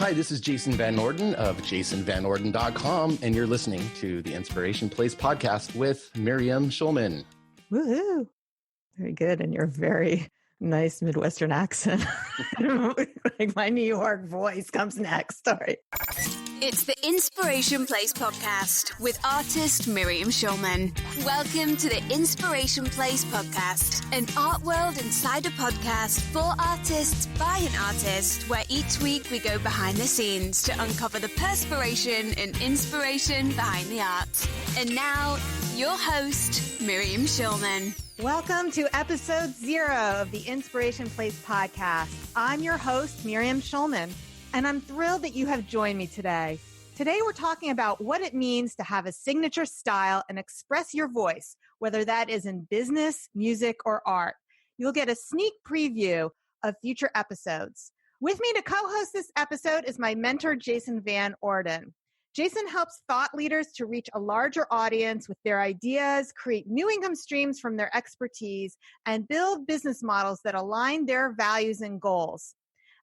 Hi, this is Jason Van Orden of jasonvanorden.com, and you're listening to the Inspiration Place podcast with Miriam Schulman. Woohoo! Very good. And your very nice Midwestern accent. Like my New York voice comes next. Sorry. It's the Inspiration Place podcast with artist Miriam Schulman. Welcome to the Inspiration Place podcast, an art world inside a podcast for artists by an artist, where each week we go behind the scenes to uncover the perspiration and inspiration behind the art. And now, your host, Miriam Schulman. Welcome to episode 0 of the Inspiration Place podcast. I'm your host, Miriam Schulman, and I'm thrilled that you have joined me today. Today, we're talking about what it means to have a signature style and express your voice, whether that is in business, music, or art. You'll get a sneak preview of future episodes. With me to co-host this episode is my mentor, Jason Van Orden. Jason helps thought leaders to reach a larger audience with their ideas, create new income streams from their expertise, and build business models that align their values and goals.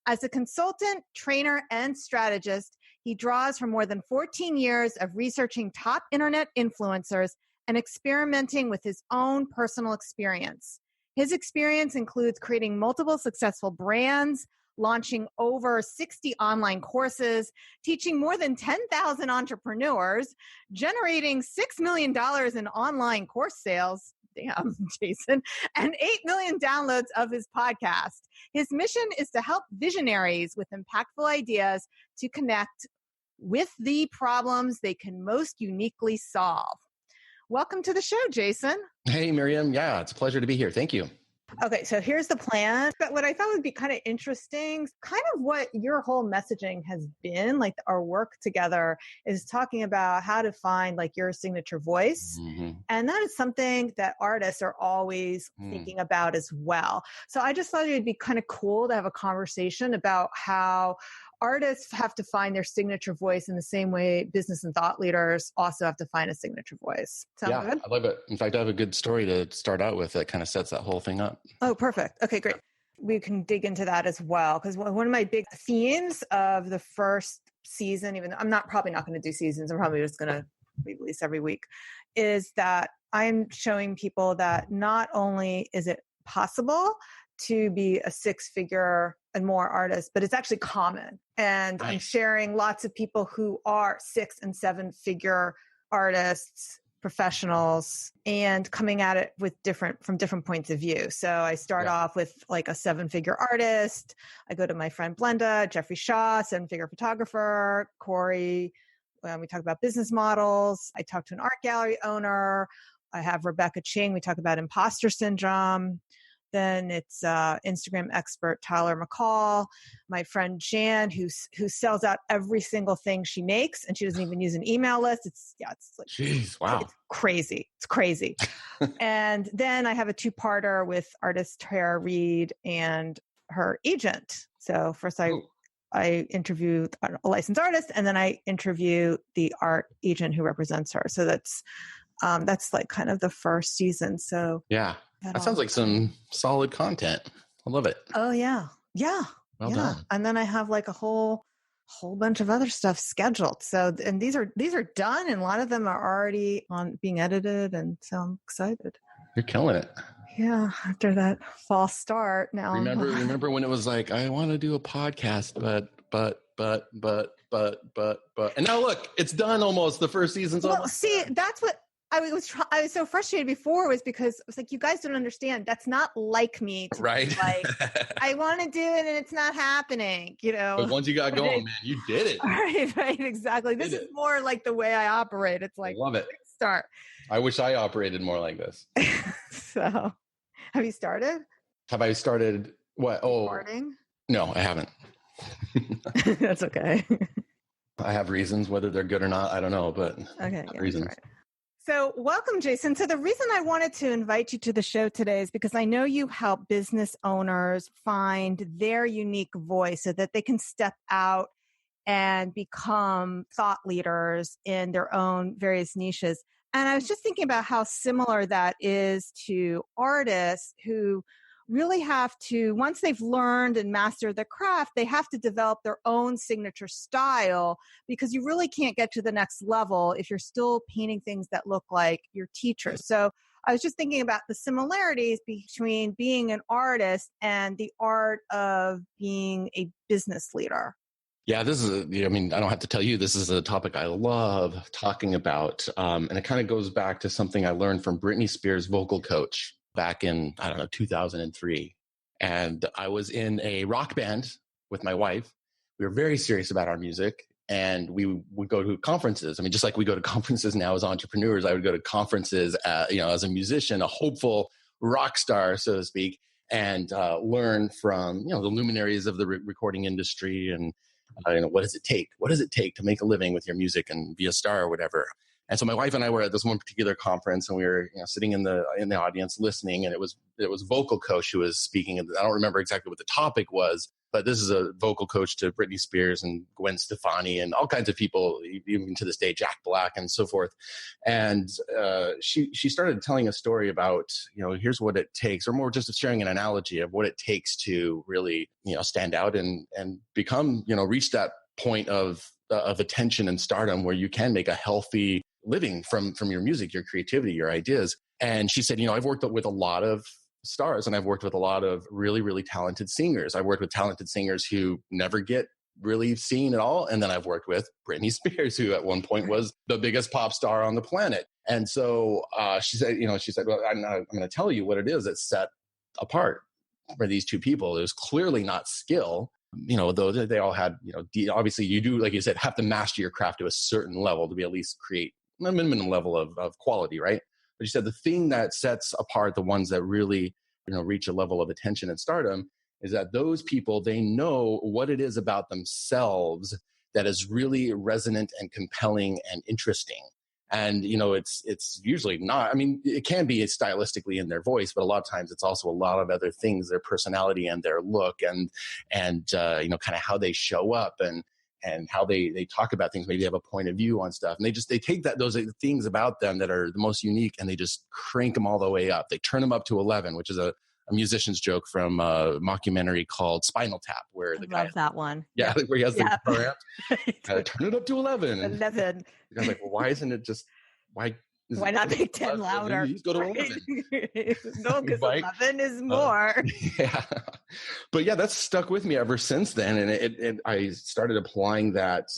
As a consultant, trainer, and strategist, he draws from more than 14 years of researching top internet influencers and experimenting with his own personal experience. His experience includes creating multiple successful brands, launching over 60 online courses, teaching more than 10,000 entrepreneurs, generating $6 million in online course sales, damn, Jason, and 8 million downloads of his podcast. His mission is to help visionaries with impactful ideas to connect with the problems they can most uniquely solve. Welcome to the show, Jason. Hey, Miriam. Yeah, it's a pleasure to be here. Thank you. Okay, so here's the plan. But what I thought would be kind of interesting, kind of what your whole messaging has been, like our work together is talking about how to find like your signature voice. Mm-hmm. And that is something that artists are always thinking about as well. So I just thought it would be kind of cool to have a conversation about how artists have to find their signature voice in the same way business and thought leaders also have to find a signature voice. Sound good? I love it. In fact, I have a good story to start out with that kind of sets that whole thing up. Oh, perfect. Okay, great. We can dig into that as well. Because one of my big themes of the first season, even though I'm probably not going to do seasons, I'm probably just going to release every week, is that I'm showing people that not only is it possible to be a 6-figure and more artist, but it's actually common. And nice. I'm sharing lots of people who are 6 and 7-figure artists, professionals, and coming at it with from different points of view. So I start off with like a 7-figure artist. I go to my friend Blenda, Jeffrey Shaw, 7-figure photographer, Corey. We talk about business models. I talk to an art gallery owner. I have Rebecca Ching. We talk about imposter syndrome. Then it's Instagram expert Tyler McCall, my friend Jan, who sells out every single thing she makes, and she doesn't even use an email list. It's like, jeez, wow, it's crazy. It's crazy. And then I have a 2-parter with artist Tara Reid and her agent. So first I interview a licensed artist, and then I interview the art agent who represents her. So that's like kind of the first season. So yeah. That sounds like some solid content. I love it. Oh, yeah. Yeah. Well done. And then I have like a whole bunch of other stuff scheduled. So, and these are done, and a lot of them are already being edited. And so I'm excited. You're killing it. Yeah. After that false start now. Remember when it was like, I want to do a podcast, but, and now look, it's done almost. The first season's almost. See, that's what I was so frustrated before, was because I was like, you guys don't understand. That's not like me. Right. Like, I want to do it and it's not happening, But once you got going, man, you did it. Right, exactly. This is more like the way I operate. It's like, I love it. Start. I wish I operated more like this. So, have you started? Have I started what? Oh, recording? No, I haven't. That's okay. I have reasons, whether they're good or not, I don't know, but okay, reasons. Right. So welcome, Jason. So the reason I wanted to invite you to the show today is because I know you help business owners find their unique voice so that they can step out and become thought leaders in their own various niches. And I was just thinking about how similar that is to artists who really have to, once they've learned and mastered the craft, they have to develop their own signature style, because you really can't get to the next level if you're still painting things that look like your teachers. So I was just thinking about the similarities between being an artist and the art of being a business leader. Yeah, I don't have to tell you, this is a topic I love talking about. And it kind of goes back to something I learned from Britney Spears' vocal coach back in, 2003. And I was in a rock band with my wife. We were very serious about our music, and we would go to conferences. I mean, just like we go to conferences now as entrepreneurs, I would go to conferences, as a musician, a hopeful rock star, so to speak, and learn from, the luminaries of the recording industry and, what does it take? What does it take to make a living with your music and be a star or whatever? And so my wife and I were at this one particular conference, and we were sitting in the audience listening, and it was vocal coach who was speaking. I don't remember exactly what the topic was, but this is a vocal coach to Britney Spears and Gwen Stefani and all kinds of people, even to this day, Jack Black and so forth. And she started telling a story about, here's what it takes, or more just sharing an analogy of what it takes to really, stand out and become, reach that point of attention and stardom where you can make a healthy living from your music, your creativity, your ideas. And she said, I've worked with a lot of stars, and I've worked with a lot of really, really talented singers. I've worked with talented singers who never get really seen at all. And then I've worked with Britney Spears, who at one point was the biggest pop star on the planet. And so she said, well, I'm going to tell you what it is that set apart for these two people. It was clearly not skill. Though they all had, obviously you do, like you said, have to master your craft to a certain level to be at least create a minimum level of quality, right? But she said the thing that sets apart the ones that really, reach a level of attention and stardom is that those people, they know what it is about themselves that is really resonant and compelling and interesting. And, it's usually not, it can be stylistically in their voice, but a lot of times it's also a lot of other things, their personality and their look and kind of how they show up and how they talk about things. Maybe they have a point of view on stuff, and they take those things about them that are the most unique, and they just crank them all the way up. They turn them up to 11, which is a musician's joke from a mockumentary called Spinal Tap, where the guy, love that one. Yeah, where he has the guitar amp. Turn it up to 11. 11. The guy's like, well, why isn't it just, why not make 10 louder? Just go to 11. No, because 11 is more. Yeah. But yeah, that's stuck with me ever since then. And I started applying that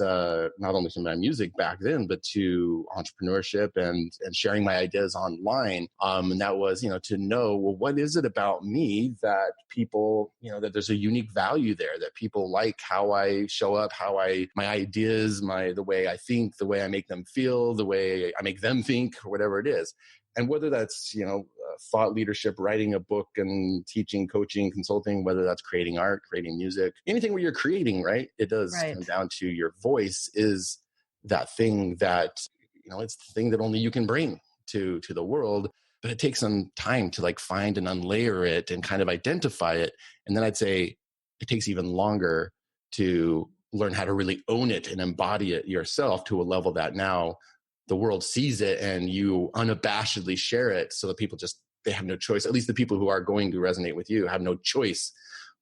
not only to my music back then, but to entrepreneurship and sharing my ideas online. And that was, to know, well, what is it about me that people, that there's a unique value there, that people like how I show up, my ideas, the way I think, the way I make them feel, the way I make them think, or whatever it is. And whether that's, thought leadership, writing a book and teaching, coaching, consulting, whether that's creating art, creating music, anything where you're creating, right? It does come down to your voice is that thing that, it's the thing that only you can bring to the world. But it takes some time to find and unlayer it and kind of identify it. And then I'd say it takes even longer to learn how to really own it and embody it yourself to a level that now the world sees it and you unabashedly share it, so that people they have no choice. At least the people who are going to resonate with you have no choice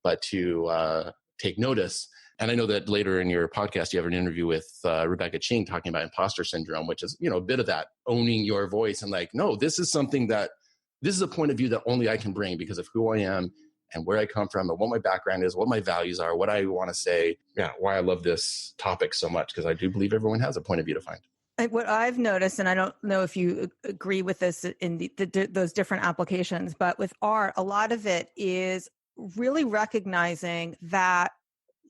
but to take notice. And I know that later in your podcast, you have an interview with Rebecca Ching talking about imposter syndrome, which is, a bit of that owning your voice and no, this is a point of view that only I can bring because of who I am and where I come from and what my background is, what my values are, what I want to say. Yeah, why I love this topic so much, because I do believe everyone has a point of view to find. What I've noticed, and I don't know if you agree with this in those different applications, but with art, a lot of it is really recognizing that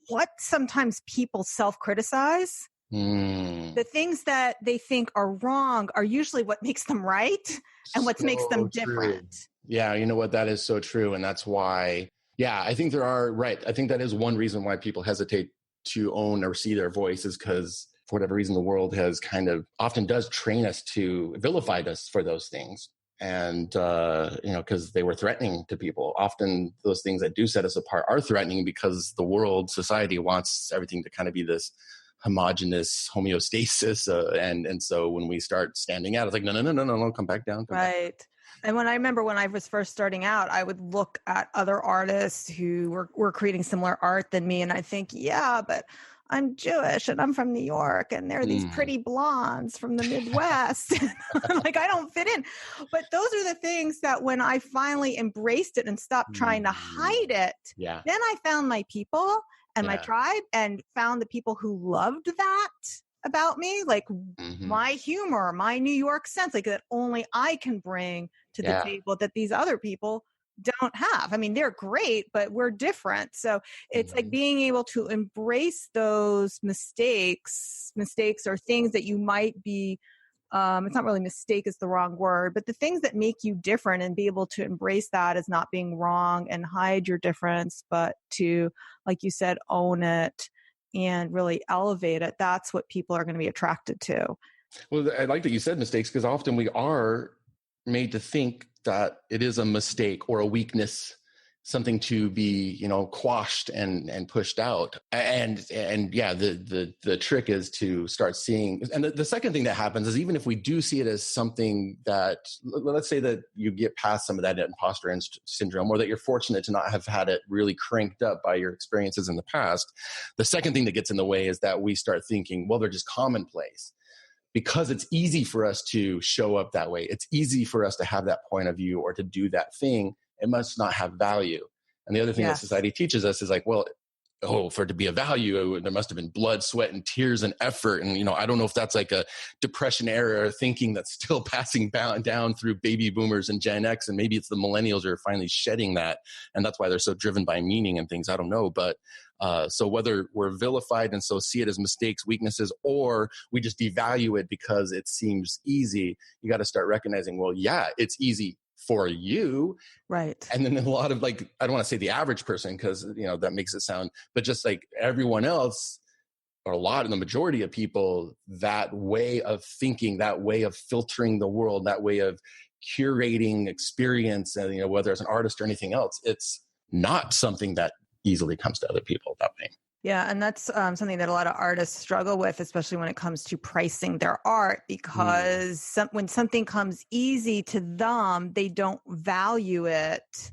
what sometimes people self-criticize, the things that they think are wrong are usually what makes them right and what makes them different. Yeah, you know what? That is so true. And that's why, I think I think that is one reason why people hesitate to own or see their voice, is because for whatever reason, the world has kind of often does train us to vilify us for those things. And, because they were threatening to people. Often those things that do set us apart are threatening because the world, society wants everything to kind of be this homogenous homeostasis. And so when we start standing out, it's no, come back down. Right. And when I remember when I was first starting out, I would look at other artists who were creating similar art than me. And I think, yeah, but I'm Jewish and I'm from New York and they're these pretty blondes from the Midwest. I'm like, I don't fit in. But those are the things that when I finally embraced it and stopped trying to hide it, then I found my people and my tribe and found the people who loved that about me, like my humor, my New York sense, like that only I can bring to the table that these other people don't have. I mean, they're great, but we're different. So it's like being able to embrace those mistakes or things that you might be, it's not really mistake is the wrong word, but the things that make you different and be able to embrace that as not being wrong and hide your difference, but to, like you said, own it and really elevate it. That's what people are going to be attracted to. Well, I like that you said mistakes because often we are made to think that it is a mistake or a weakness, something to be, quashed and pushed out. And yeah, the trick is to start seeing. And the second thing that happens is even if we do see it as something that, let's say that you get past some of that imposter syndrome, or that you're fortunate to not have had it really cranked up by your experiences in the past. The second thing that gets in the way is that we start thinking, well, they're just commonplace. Because it's easy for us to show up that way. It's easy for us to have that point of view or to do that thing. It must not have value. And the other thing that society teaches us is like, well, for it to be a value, there must have been blood, sweat, and tears and effort. And, I don't know if that's like a Depression era thinking that's still passing down through baby boomers and Gen X. And maybe it's the millennials who are finally shedding that. And that's why they're so driven by meaning and things. I don't know. But so whether we're vilified and so see it as mistakes, weaknesses, or we just devalue it because it seems easy, you got to start recognizing, well, yeah, it's easy for you. Right. And then a lot of I don't want to say the average person because, that makes it sound, but just like everyone else, or the majority of people, that way of thinking, that way of filtering the world, that way of curating experience, and, whether it's an artist or anything else, it's not something that easily comes to other people that way. Yeah. And that's something that a lot of artists struggle with, especially when it comes to pricing their art, because when something comes easy to them, they don't value it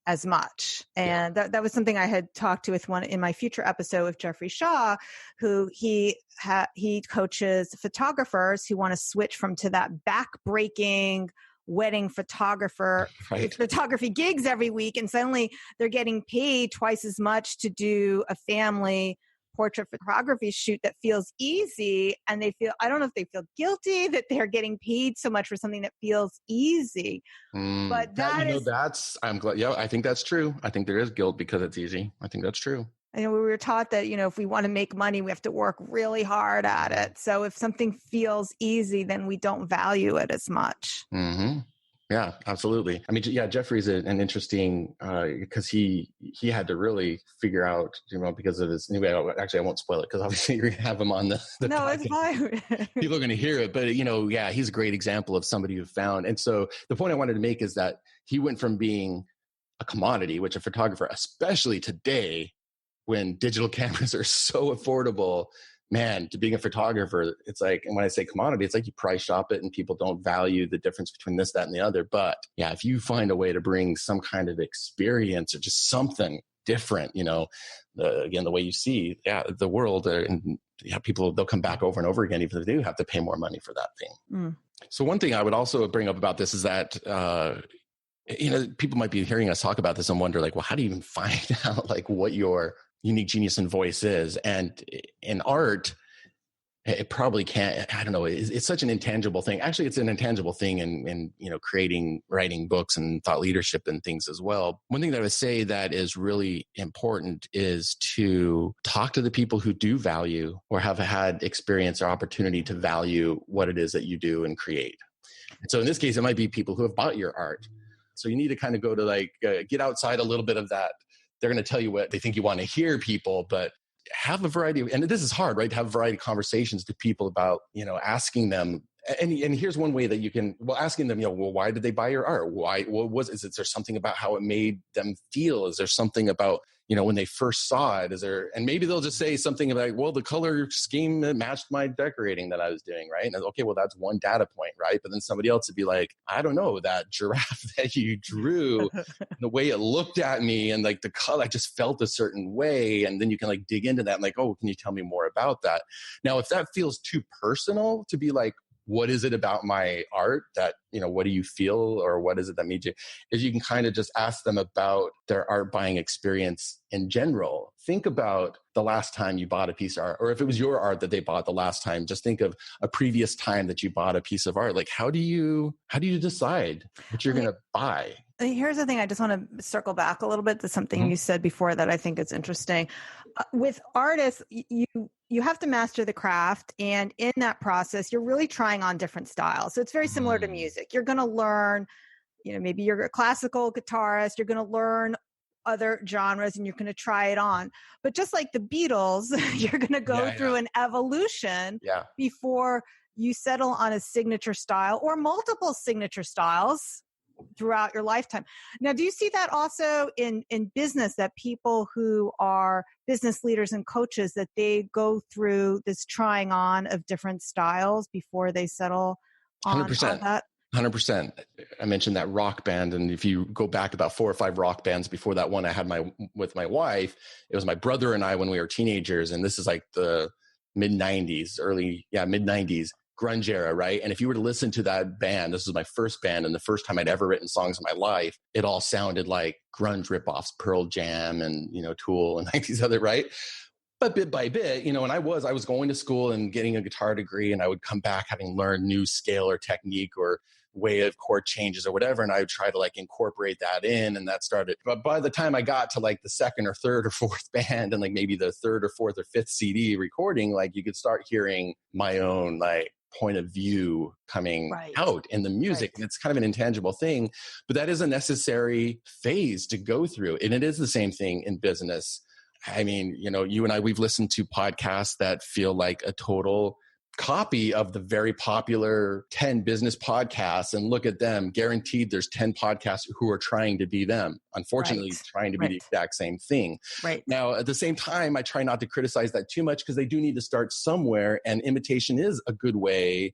as much. And that was something I had talked to with one in my future episode with Jeffrey Shaw, who he coaches photographers who want to switch to that back-breaking wedding photography gigs every week, and suddenly they're getting paid twice as much to do a family portrait photography shoot that feels easy, and I don't know if they feel guilty that they're getting paid so much for something that feels easy. But I'm glad. Yeah, I think that's true. I think there is guilt because it's easy. I think that's true. And we were taught that, if we want to make money, we have to work really hard at it. So if something feels easy, then we don't value it as much. Mm-hmm. Yeah, absolutely. I mean, Jeffrey's an interesting, because he had to really figure out, because of his, actually I won't spoil it because obviously you're going to have him on the no, podcast. It's fine. People are going to hear it, but he's a great example of somebody who found. And so the point I wanted to make is that he went from being a commodity, which a photographer, especially today, when digital cameras are so affordable, man, to being a photographer, it's like, and when I say commodity, it's like you price shop it and people don't value the difference between this, that, and the other. But yeah, if you find a way to bring some kind of experience or just something different, again, the way you see, the world, and people, they'll come back over and over again, even if they do have to pay more money for that thing. So one thing I would also bring up about this is that, people might be hearing us talk about this and wonder, like, well, how do you even find out what your unique genius and voice is? And in art, it probably can't, I don't know, it's such an intangible thing. Actually, it's an intangible thing in creating, writing books and thought leadership and things as well. One thing that I would say that is really important is to talk to the people who do value or have had experience or opportunity to value what it is that you do and create. And so in this case, it might be people who have bought your art. So you need to kind of go to get outside a little bit of that. They're going to tell you what they think you want to hear, people, but have a variety of, and this is hard, right? To have a variety of conversations to people about, asking them. And here's one way that you can, asking them, why did they buy your art? Is there something about how it made them feel? Is there something about, when they first saw it? And maybe they'll just say something like, well, the color scheme matched my decorating that I was doing, right? And okay, well, that's one data point, right? But then somebody else would be like, I don't know, that giraffe that you drew, the way it looked at me and like the color, I just felt a certain way. And then you can like dig into that and like, oh, can you tell me more about that? Now, if that feels too personal to be like, what is it about my art that, what do you feel, or what is it that made you, is you can kind of just ask them about their art buying experience in general. Think about the last time you bought a piece of art, or if it was your art that they bought the last time, just think of a previous time that you bought a piece of art. Like, how do you decide what you're going to buy? Here's the thing. I just want to circle back a little bit to something you said before that I think is interesting. With artists, you have to master the craft. And in that process, you're really trying on different styles. So it's very similar to music. You're going to learn, maybe you're a classical guitarist, you're going to learn other genres and you're going to try it on. But just like the Beatles, you're going to go through an evolution before you settle on a signature style or multiple signature styles throughout your lifetime. Now, do you see that also in business, that people who are business leaders and coaches, that they go through this trying on of different styles before they settle on 100%. that? 100%. I mentioned that rock band. And if you go back about 4 or 5 rock bands before that one I had with my wife, it was my brother and I when we were teenagers. And this is like the mid 90s, mid 90s. Grunge era, right? And if you were to listen to that band, this was my first band and the first time I'd ever written songs in my life, it all sounded like grunge ripoffs, Pearl Jam and, Tool and like these other, right? But bit by bit, and I was going to school and getting a guitar degree, and I would come back having learned new scale or technique or way of chord changes or whatever. And I would try to like incorporate that in, and that started. But by the time I got to like the second or third or fourth band and like maybe the third or fourth or fifth CD recording, like you could start hearing my own like point of view coming out in the music. And it's kind of an intangible thing, but that is a necessary phase to go through. And it is the same thing in business. I mean, you and I, we've listened to podcasts that feel like a total copy of the very popular 10 business podcasts, and look at them. Guaranteed there's 10 podcasts who are trying to be them. Unfortunately, trying to be the exact same thing. Right. Now, at the same time, I try not to criticize that too much because they do need to start somewhere, and imitation is a good way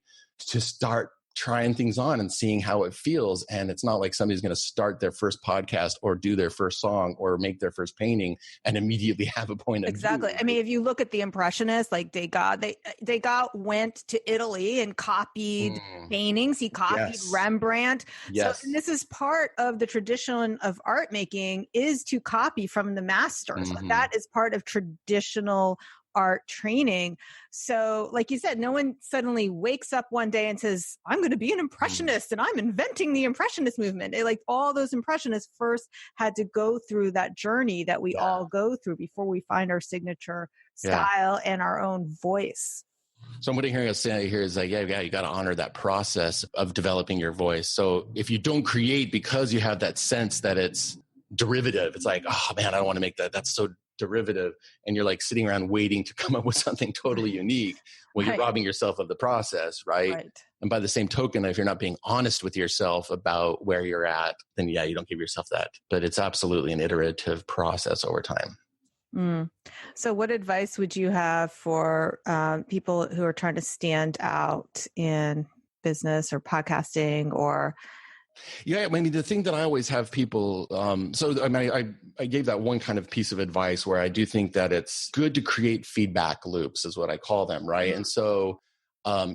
to start trying things on and seeing how it feels. And it's not like somebody's going to start their first podcast or do their first song or make their first painting and immediately have a point of view. I mean, if you look at the Impressionists, like Degas went to Italy and copied paintings. He copied Rembrandt. Yes. So, and this is part of the tradition of art making, is to copy from the masters. That is part of traditional art training. So like you said, no one suddenly wakes up one day and says, I'm going to be an Impressionist and I'm inventing the Impressionist movement. All those Impressionists first had to go through that journey that we all go through before we find our signature style and our own voice. So what I'm hearing us say here is like, you got to honor that process of developing your voice. So if you don't create because you have that sense that it's derivative, it's like, oh man, I don't want to make that. That's so derivative. And you're like sitting around waiting to come up with something totally unique. Well, you're robbing yourself of the process, right? And by the same token, if you're not being honest with yourself about where you're at, then you don't give yourself that. But it's absolutely an iterative process over time. So what advice would you have for people who are trying to stand out in business or podcasting or... Yeah, I mean, the thing that I always have people, I gave that one kind of piece of advice where I do think that it's good to create feedback loops is what I call them, right? And so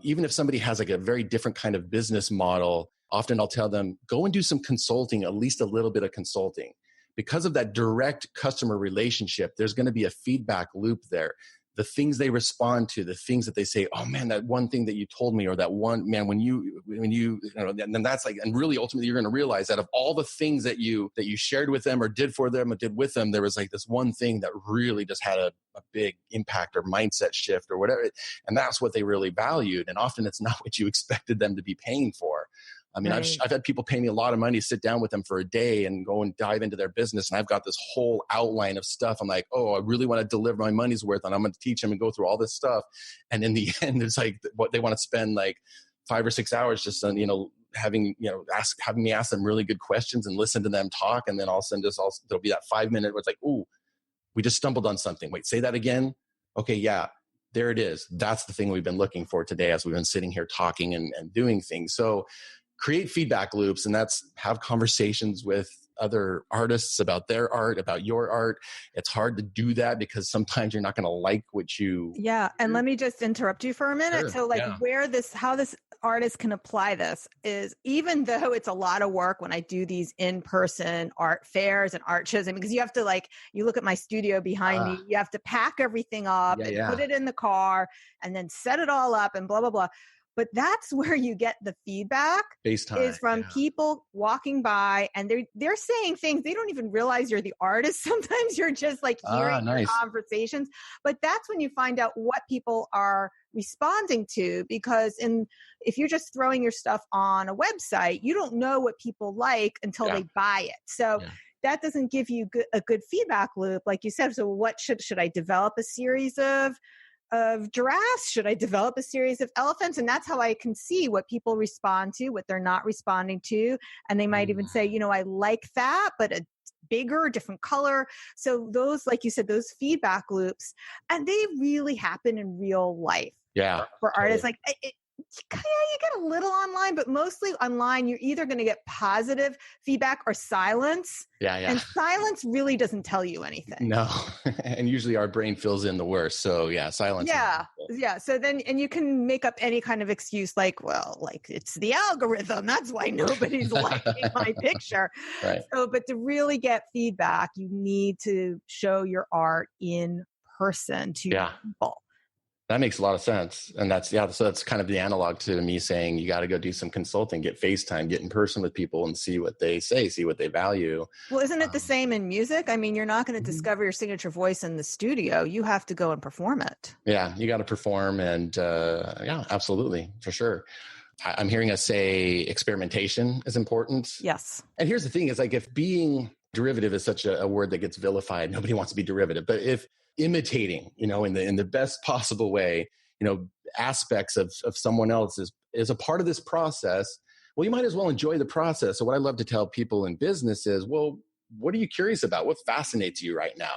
even if somebody has like a very different kind of business model, often I'll tell them, go and do some consulting, at least a little bit of consulting. Because of that direct customer relationship, there's going to be a feedback loop there. The things they respond to, the things that they say, oh man, that one thing that you told me, or that one, man, when you and that's like, and really ultimately you're going to realize that of all the things that you shared with them or did for them or did with them, there was like this one thing that really just had a big impact or mindset shift or whatever. And that's what they really valued. And often it's not what you expected them to be paying for. I mean, I've had people pay me a lot of money to sit down with them for a day and go and dive into their business. And I've got this whole outline of stuff. I'm like, oh, I really want to deliver my money's worth and I'm going to teach them and go through all this stuff. And in the end, it's like what they want to spend like 5 or 6 hours just on, having me ask them really good questions and listen to them talk. And then all of a sudden there'll be that 5 minute where it's like, ooh, we just stumbled on something. Wait, say that again. Okay. Yeah, there it is. That's the thing we've been looking for today as we've been sitting here talking and doing things. So create feedback loops, and that's have conversations with other artists about their art, about your art. It's hard to do that because sometimes you're not going to like what you. Yeah. And let me just interrupt you for a minute. Sure. So like how this artist can apply this is, even though it's a lot of work when I do these in-person art fairs and art shows, because you have to you look at my studio behind me, you have to pack everything up and put it in the car and then set it all up and blah, blah, blah. But that's where you get the feedback FaceTime, is from people walking by, and they're saying things. They don't even realize you're the artist. Sometimes you're just hearing their conversations. But that's when you find out what people are responding to, because if you're just throwing your stuff on a website, you don't know what people like until they buy it. So that doesn't give you a good feedback loop, like you said. So what should I develop a series of giraffes? Should I develop a series of elephants? And that's how I can see what people respond to, what they're not responding to. And they might even say, I like that, but a bigger, different color. So those, like you said, those feedback loops, and they really happen in real life. Yeah. For artists, you get a little online, but mostly online, you're either going to get positive feedback or silence. Yeah. And silence really doesn't tell you anything. No. And usually our brain fills in the worst. So silence. Yeah. So then, and you can make up any kind of excuse it's the algorithm. That's why nobody's liking my picture. Right. So, but to really get feedback, you need to show your art in person to people. That makes a lot of sense. And so that's kind of the analog to me saying you got to go do some consulting, get FaceTime, get in person with people and see what they say, see what they value. Well, isn't it the same in music? I mean, you're not going to discover your signature voice in the studio. You have to go and perform it. Yeah, you got to perform. And absolutely, for sure. I'm hearing us say experimentation is important. Yes. And here's the thing is if being derivative is such a word that gets vilified, nobody wants to be derivative. But if imitating, in the best possible way, aspects of someone else is a part of this process, well, you might as well enjoy the process. So what I love to tell people in business is, well, what are you curious about? What fascinates you right now?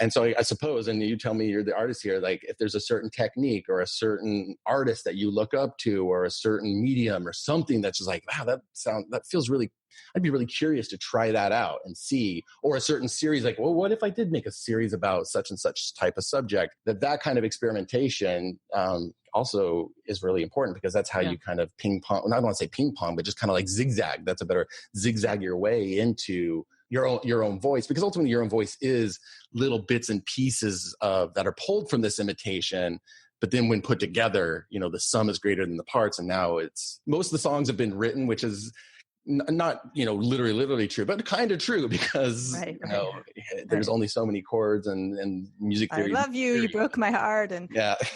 And so I suppose, and you tell me you're the artist here, if there's a certain technique or a certain artist that you look up to or a certain medium or something that's just wow, that feels really, I'd be really curious to try that out and see, or a certain series, well, what if I did make a series about such and such type of subject? That kind of experimentation also is really important, because that's how you kind of ping pong. I don't want to say ping pong, but just kind of zigzag. That's a better zigzag your way into your own voice, because ultimately your own voice is little bits and pieces that are pulled from this imitation. But then when put together, the sum is greater than the parts. And now most of the songs have been written, which is not, literally true, but kind of true, because there's only so many chords and music theory. I love you. You broke my heart. And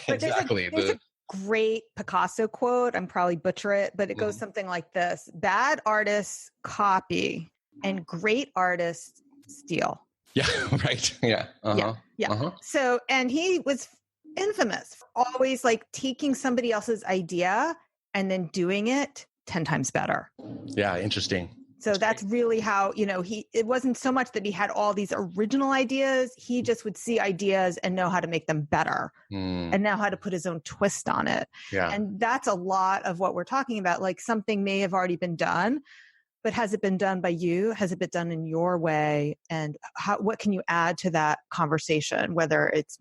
exactly. There's a great Picasso quote. I'm probably butcher it, but it goes something like this: bad artists copy and great artists steal. Yeah. Right. Yeah. Uh-huh. Yeah. Uh-huh. So, and he was infamous for always taking somebody else's idea and then doing it 10 times better. Yeah. Interesting. So that's really how, it wasn't so much that he had all these original ideas. He just would see ideas and know how to make them better and know how to put his own twist on it. Yeah. And that's a lot of what we're talking about. Something may have already been done, but has it been done by you? Has it been done in your way? And what can you add to that conversation, whether it's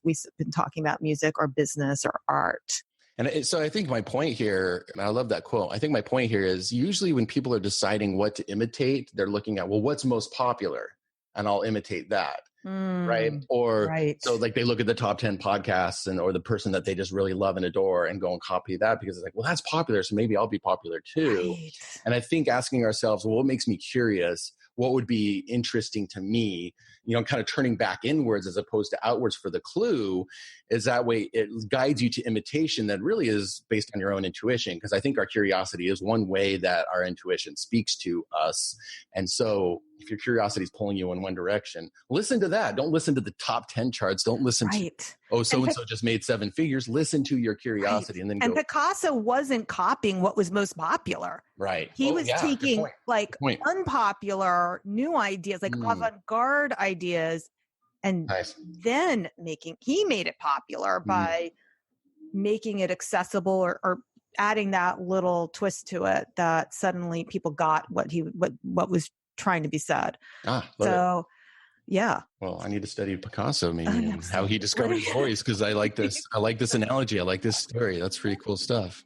we've been talking about music or business or art? And so I think my point here, and I love that quote, I think my point here is usually when people are deciding what to imitate, they're looking at, well, what's most popular? And I'll imitate that. Right. Or so they look at the top 10 podcasts or the person that they just really love and adore and go and copy that, because it's well, that's popular. So maybe I'll be popular too. Right. And I think asking ourselves, well, what makes me curious? What would be interesting to me? Kind of turning back inwards as opposed to outwards for the clue, is that way it guides you to imitation that really is based on your own intuition. Because I think our curiosity is one way that our intuition speaks to us. And so if your curiosity is pulling you in one direction, listen to that. Don't listen to the top 10 charts. Don't listen to, so-and-so just made 7 figures. Listen to your curiosity and then go. And Picasso wasn't copying what was most popular. Right. He was taking unpopular new ideas, avant-garde ideas, And Nice. then he made it popular by making it accessible or adding that little twist to it that suddenly people got what was trying to be said. Love it. Yeah. Well, I need to study Picasso maybe and how he discovered his voice, because I like this. I like this analogy. I like this story. That's pretty cool stuff.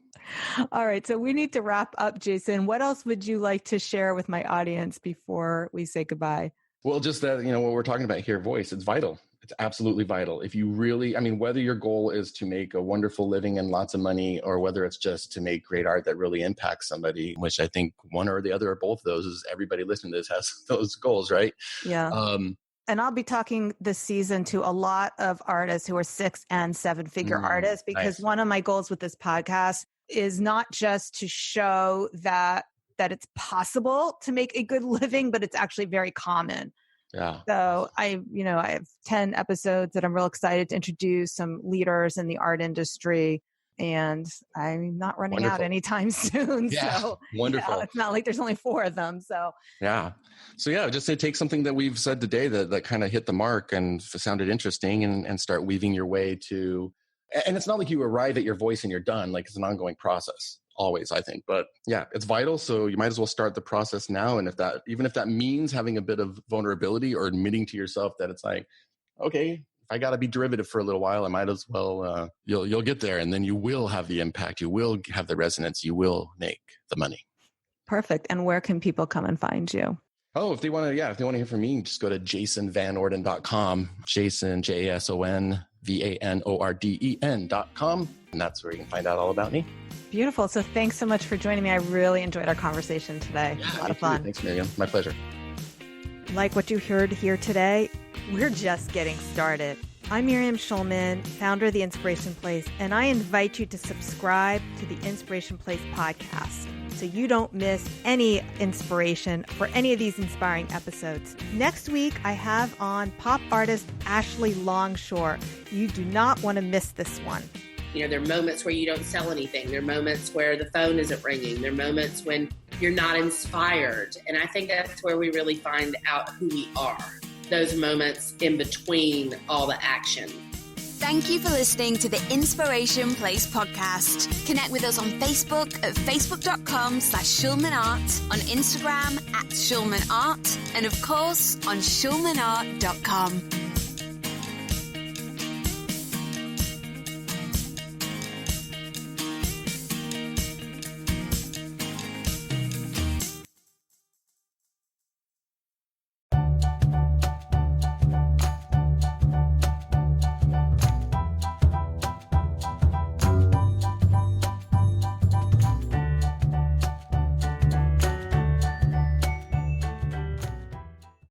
All right. So we need to wrap up, Jason. What else would you like to share with my audience before we say goodbye? Well, just that, what we're talking about here, voice, it's vital. It's absolutely vital. If you really, whether your goal is to make a wonderful living and lots of money, or whether it's just to make great art that really impacts somebody, which I think one or the other or both of those is everybody listening to this has those goals, right? Yeah. And I'll be talking this season to a lot of artists who are 6 and 7-figure artists, because one of my goals with this podcast is not just to show that it's possible to make a good living, but it's actually very common. Yeah. So I have 10 episodes that I'm real excited to introduce some leaders in the art industry, and I'm not running out anytime soon. Yeah. So Wonderful. It's not like there's only 4 of them. So just to take something that we've said today that kind of hit the mark and sounded interesting, and start weaving your way to, and it's not like you arrive at your voice and you're done. Like, it's an ongoing process always, I think. But yeah, it's vital. So you might as well start the process now. And even if that means having a bit of vulnerability or admitting to yourself that it's like, okay, if I got to be derivative for a little while, I might as well, you'll get there, and then you will have the impact. You will have the resonance. You will make the money. Perfect. And where can people come and find you? Oh, if they want to hear from me, just go to jasonvanorden.com, Jason, JasonVanorden.com. And that's where you can find out all about me. Beautiful. So thanks so much for joining me. I really enjoyed our conversation today. Yeah, a lot of fun. Thanks, Miriam. My pleasure. Like what you heard here today, we're just getting started. I'm Miriam Schulman, founder of The Inspiration Place, and I invite you to subscribe to the Inspiration Place podcast so you don't miss any inspiration for any of these inspiring episodes. Next week, I have on pop artist Ashley Longshore. You do not want to miss this one. There are moments where you don't sell anything. There are moments where the phone isn't ringing. There are moments when you're not inspired. And I think that's where we really find out who we are. Those moments in between all the action. Thank you for listening to the Inspiration Place podcast. Connect with us on Facebook at facebook.com/SchulmanArt, on Instagram @SchulmanArt, and of course on schulmanart.com.